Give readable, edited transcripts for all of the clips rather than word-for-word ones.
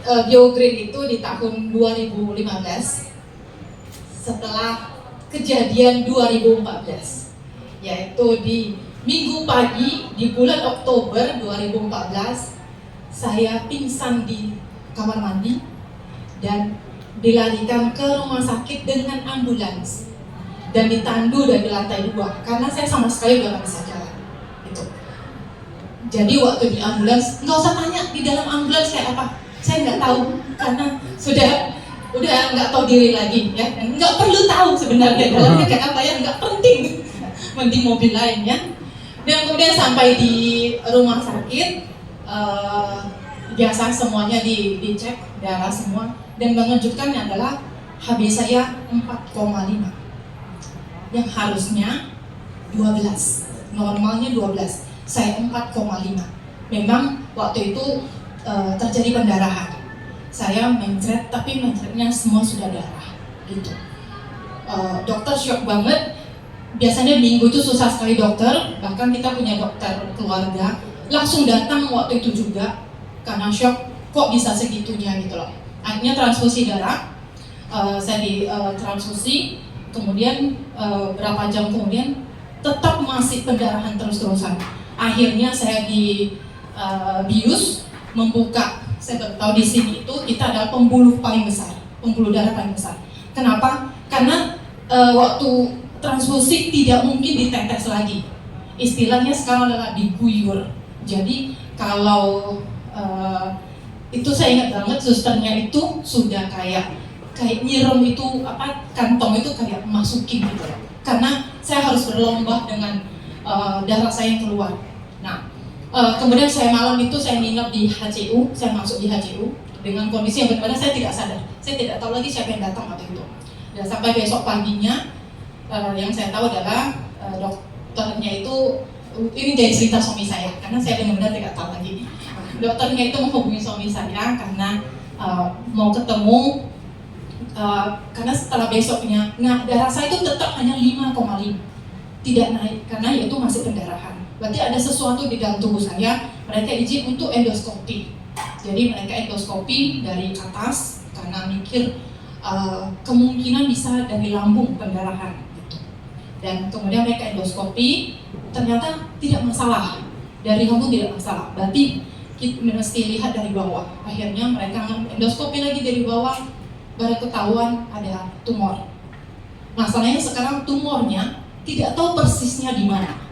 Biogreen itu di tahun 2015 setelah kejadian 2014, yaitu di minggu pagi di bulan Oktober 2014 saya pingsan di kamar mandi dan dilarikan ke rumah sakit dengan ambulans dan ditandu dari lantai 2 karena saya sama sekali udah nggak bisa jalan. Itu. Jadi waktu di ambulans, nggak usah tanya di dalam ambulans kayak apa, saya nggak tahu karena udah nggak tahu diri lagi ya, nggak perlu tahu sebenarnya dalamnya kayak apa ya, nggak penting, mending mobil lainnya. Dan kemudian sampai di rumah sakit, biasa semuanya dicek darah semua, dan mengejutkannya adalah HB saya 4,5 yang harusnya 12, normalnya 12, saya 4,5. Memang waktu itu terjadi pendarahan. Saya mencret, tapi mencretnya semua sudah darah gitu. Dokter shock banget. Biasanya minggu itu susah sekali dokter, bahkan kita punya dokter keluarga langsung datang waktu itu juga karena shock, kok bisa segitunya gitu loh. Akhirnya transfusi darah, saya di transfusi, kemudian berapa jam kemudian tetap masih pendarahan terus-terusan. Akhirnya saya di bius membuka, saya baru tahu di sini itu kita adalah pembuluh paling besar, pembuluh darah paling besar. Kenapa? Karena waktu transfusi tidak mungkin ditetes lagi. Istilahnya sekarang adalah diguyur. Jadi kalau itu saya ingat banget, susternya itu sudah kayak nyiram itu apa, kantong itu kayak masukin gitu. Karena saya harus berlomba dengan darah saya yang keluar. Nah, kemudian saya malam itu saya nginep di HCU, saya masuk di HCU dengan kondisi yang benar-benar saya tidak sadar. Saya tidak tahu lagi siapa yang datang waktu itu. Dan sampai besok paginya, yang saya tahu adalah dokternya itu, ini jadi cerita suami saya, karena saya benar-benar tidak tahu lagi. Dokternya itu menghubungi suami saya karena mau ketemu, karena setelah besoknya, nah darah saya itu tetap hanya 5,5, tidak naik karena itu masih pendarahan. Berarti ada sesuatu di dalam tubuh saya. Mereka izin untuk endoskopi. Jadi mereka endoskopi dari atas karena mikir kemungkinan bisa dari lambung pendarahan gitu. Dan kemudian mereka endoskopi, ternyata tidak masalah, dari lambung tidak masalah. Berarti kita mesti lihat dari bawah. Akhirnya mereka endoskopi lagi dari bawah, baru ketahuan ada tumor. Masalahnya sekarang tumornya tidak tahu persisnya di mana.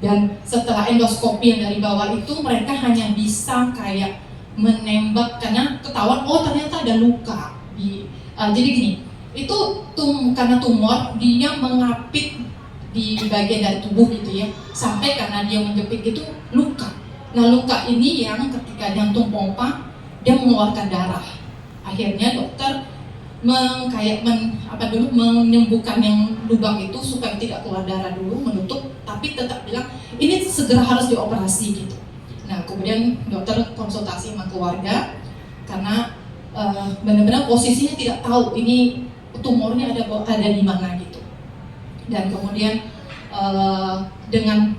Dan setelah endoskopi yang dari bawah itu, mereka hanya bisa kayak menembak karena ketahuan, oh ternyata ada luka. Jadi gini, itu karena tumor, dia mengapit di bagian dari tubuh gitu ya, sampai karena dia menjepit itu luka. Nah luka ini yang ketika jantung pompa, dia mengeluarkan darah. Akhirnya dokter menyembuhkan yang lubang itu supaya tidak keluar darah dulu, menutup, tapi tetap bilang ini segera harus dioperasi gitu. Nah kemudian dokter konsultasi sama keluarga karena benar-benar posisinya tidak tahu ini tumornya ada di mana gitu. Dan kemudian dengan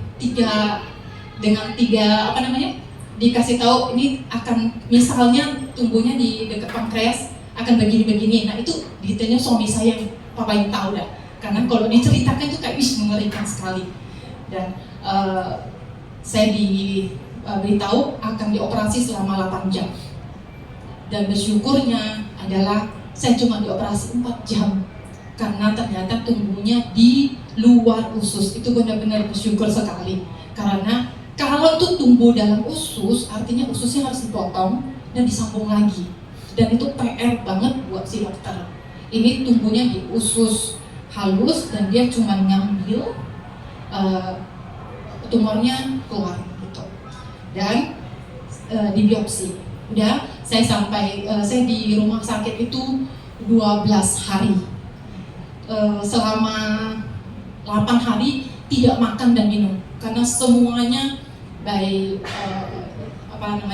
tiga apa namanya, dikasih tahu ini akan misalnya tumbuhnya di dekat pankreas akan begini-begini. Nah itu detailnya suami saya yang paling tahu dah. Karena kalau diceritakan itu kayak mengerikan sekali. Dan saya diberitahu akan dioperasi selama 8 jam. Dan bersyukurnya adalah saya cuma dioperasi 4 jam. Karena ternyata tumbuhnya di luar usus. Itu benar-benar bersyukur sekali. Karena kalau itu tumbuh dalam usus, artinya ususnya harus dipotong dan disambung lagi. Dan itu PR banget buat si dokter. Ini tumbuhnya di usus halus dan dia cuma ngambil tumornya keluar gitu. Dan dibiopsi. Udah, saya di rumah sakit itu 12 hari. Selama 8 hari tidak makan dan minum karena semuanya baik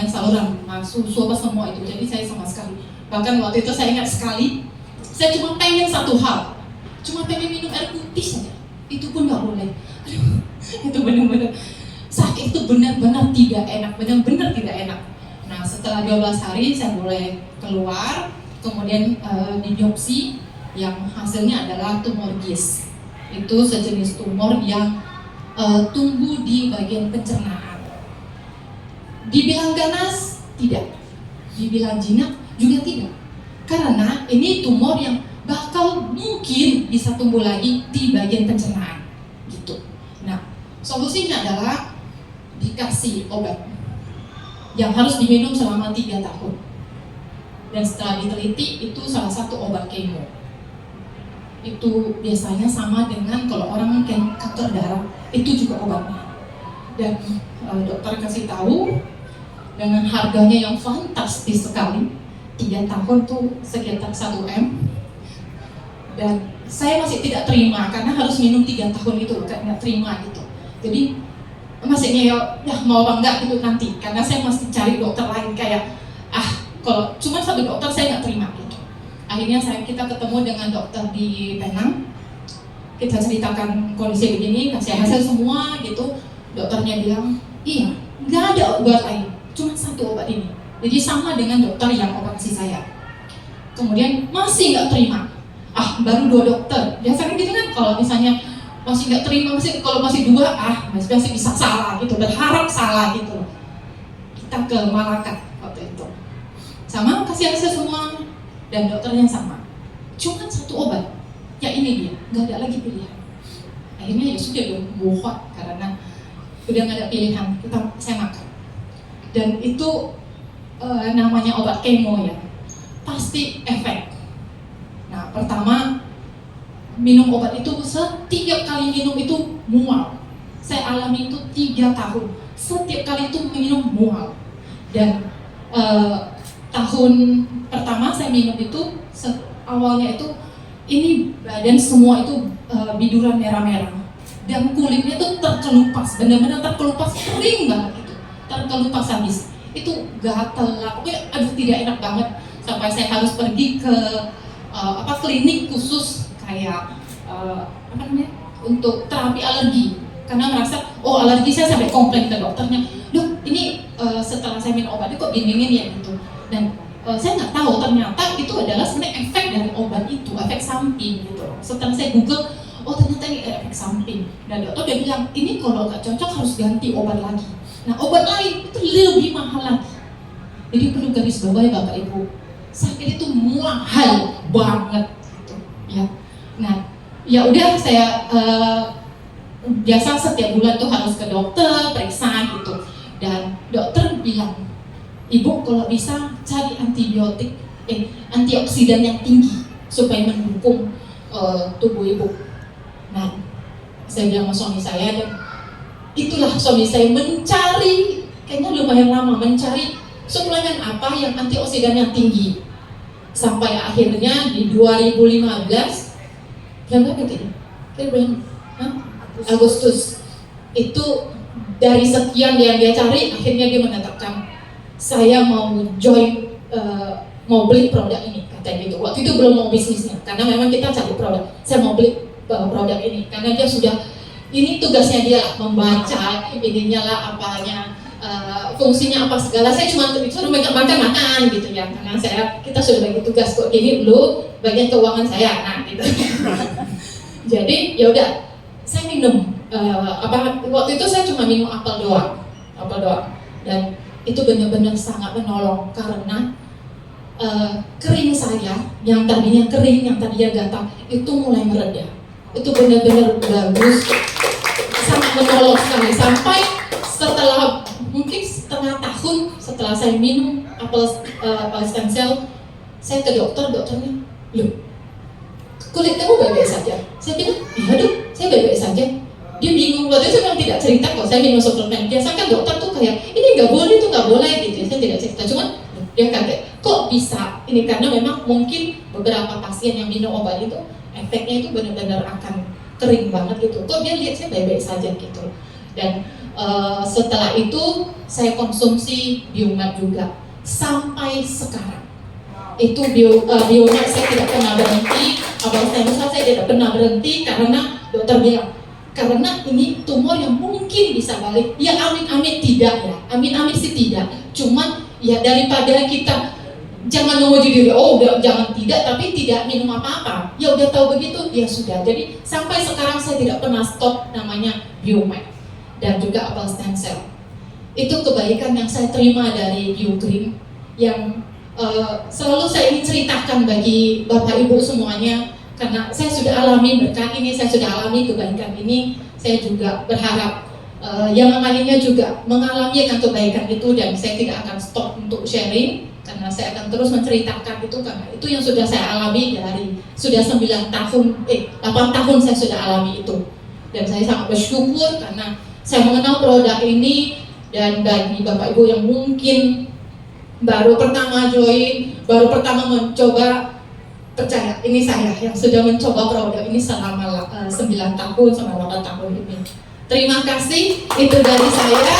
saluran susu apa semua itu. Jadi saya sama sekali, bahkan waktu itu saya ingat sekali, saya cuma pengen satu hal, cuma pengen minum air putih saja, itu pun nggak boleh. Aduh, itu benar-benar sakit, itu benar-benar tidak enak, benar-benar tidak enak. Nah setelah 12 hari saya boleh keluar, kemudian di biopsi yang hasilnya adalah tumor GIS. Itu sejenis tumor yang tumbuh di bagian pencernaan. Dibilang ganas? Tidak. Dibilang jinak? Juga tidak. Karena ini tumor yang bakal mungkin bisa tumbuh lagi di bagian pencernaan. Gitu. Nah, solusinya adalah dikasih obat yang harus diminum selama 3 tahun. Dan setelah diteliti, itu salah satu obat kemo. Itu biasanya sama dengan kalau orang kanker darah, itu juga obatnya. Dan dokter kasih tahu dengan harganya yang fantastis sekali, 3 tahun tuh sekitar 1 M. Dan saya masih tidak terima karena harus minum 3 tahun itu, nggak terima gitu. Jadi masih ya mau apa enggak gitu nanti, karena saya masih cari dokter lain kayak kalau cuma satu dokter saya nggak terima gitu. Akhirnya kita ketemu dengan dokter di Penang, kita ceritakan kondisi begini, kasih hasil semua gitu. Dokternya bilang, iya nggak ada obat lain, cuma satu obat ini. Jadi sama dengan dokter yang operasi saya. Kemudian masih nggak terima, baru 2 dokter. Biasanya gitu kan, kalau misalnya masih nggak terima, kalau masih 2, masih bisa salah gitu, berharap salah gitu. Kita ke Malacca waktu itu, sama kasih hasil semua, dan dokternya sama, cuma satu obat, ya ini dia, nggak ada lagi pilihan. Akhirnya ya sudah dong, bohong karena udah nggak ada pilihan, saya makan. Dan itu namanya obat kemo ya, pasti efek. Nah, pertama minum obat itu setiap kali minum itu mual. Saya alami itu 3 tahun. Setiap kali itu minum mual. Dan tahun pertama saya minum itu awalnya itu ini badan semua itu biduran merah-merah. Dan kulitnya itu terkelupas, benar-benar terkelupas, kering banget itu. Terkelupas habis. Itu gatal lah. Pokoknya tidak enak banget. Sampai saya harus pergi ke klinik khusus kayak untuk terapi alergi, karena merasa alergi saya sampai komplain ke dokternya, dok ini setelah saya minum obat itu kok dingin ya gitu. Dan saya nggak tahu ternyata itu adalah sebenarnya efek dari obat itu, efek samping gitu. Setelah saya google, ternyata ini efek samping. Dan dokter dia bilang ini kalau nggak cocok harus ganti obat lagi. Nah, obat lain itu lebih mahal lagi. Jadi perlu garis bawahi Bapak Ibu, sakit itu mahal banget gitu ya. Nah, ya udah saya biasa setiap bulan tuh harus ke dokter periksa gitu. Dan dokter bilang, ibu kalau bisa cari antioksidan yang tinggi supaya mendukung tubuh ibu. Nah, saya bilang sama suami saya, dan itulah suami saya mencari, kayaknya lumayan lama mencari suplemen apa yang antioksidan yang tinggi. Sampai akhirnya di 2015, berapa gitu ya? Agustus. Itu dari sekian yang dia cari, akhirnya dia mengatakan saya mau join, mau beli produk ini, katanya gitu. Waktu itu belum mau bisnisnya, karena memang kita cari produk. Saya mau beli produk ini, karena dia sudah, ini tugasnya dia membaca ininya lah, apanya, fungsinya apa segala. Saya cuma suruh makan gitu ya, karena kita sudah bagi tugas kok, ini lu bagian keuangan saya, nah gitu. Jadi ya udah, saya minum waktu itu saya cuma minum apel doang, dan itu benar-benar sangat menolong karena kering saya yang tadinya kering, yang tadinya gatal itu mulai mereda. Itu benar-benar bagus, sangat menolong sekali. Sampai setelah mungkin setengah tahun setelah saya minum apel stem cell, saya ke dokternya, loh kulit kamu baik-baik saja. Saya bilang, iya dok, saya baik-baik saja. Dia bingung, waktu itu saya memang tidak cerita kok saya minum suplemen. Biasanya kan dokter tuh kayak, ini nggak boleh, itu nggak boleh gitu ya. Saya tidak cerita, cuman dia kaget, kok bisa? Ini karena memang mungkin beberapa pasien yang minum obat itu efeknya itu benar-benar akan kering banget gitu. Kok dia lihat saya baik-baik saja gitu. Dan setelah itu saya konsumsi Biomed juga sampai sekarang. Itu Biomed saya tidak pernah berhenti, apel stem cell saya tidak pernah berhenti karena dokter bilang, karena ini tumor yang mungkin bisa balik. Ya amin-amin tidak ya, amin-amin sih tidak. Cuman Ya daripada kita jangan menguji diri, oh udah jangan tidak, tapi tidak minum apa-apa. Ya udah tahu begitu, ya sudah. Jadi sampai sekarang saya tidak pernah stop namanya Biomed dan juga apel stem cell. Itu kebaikan yang saya terima dari BioGreen yang selalu saya ingin ceritakan bagi Bapak Ibu semuanya, karena saya sudah alami berkat ini, saya sudah alami kebaikan ini. Saya juga berharap yang lainnya juga mengalami akan kebaikan itu, dan saya tidak akan stop untuk sharing karena saya akan terus menceritakan itu, karena itu yang sudah saya alami dari sudah 8 tahun saya sudah alami itu. Dan saya sangat bersyukur karena saya mengenal produk ini. Dan bagi Bapak Ibu yang mungkin baru pertama join, baru pertama mencoba, percaya ini saya yang sudah mencoba produk ini selama 9 tahun, selama 8 tahun ini. Terima kasih, itu dari saya.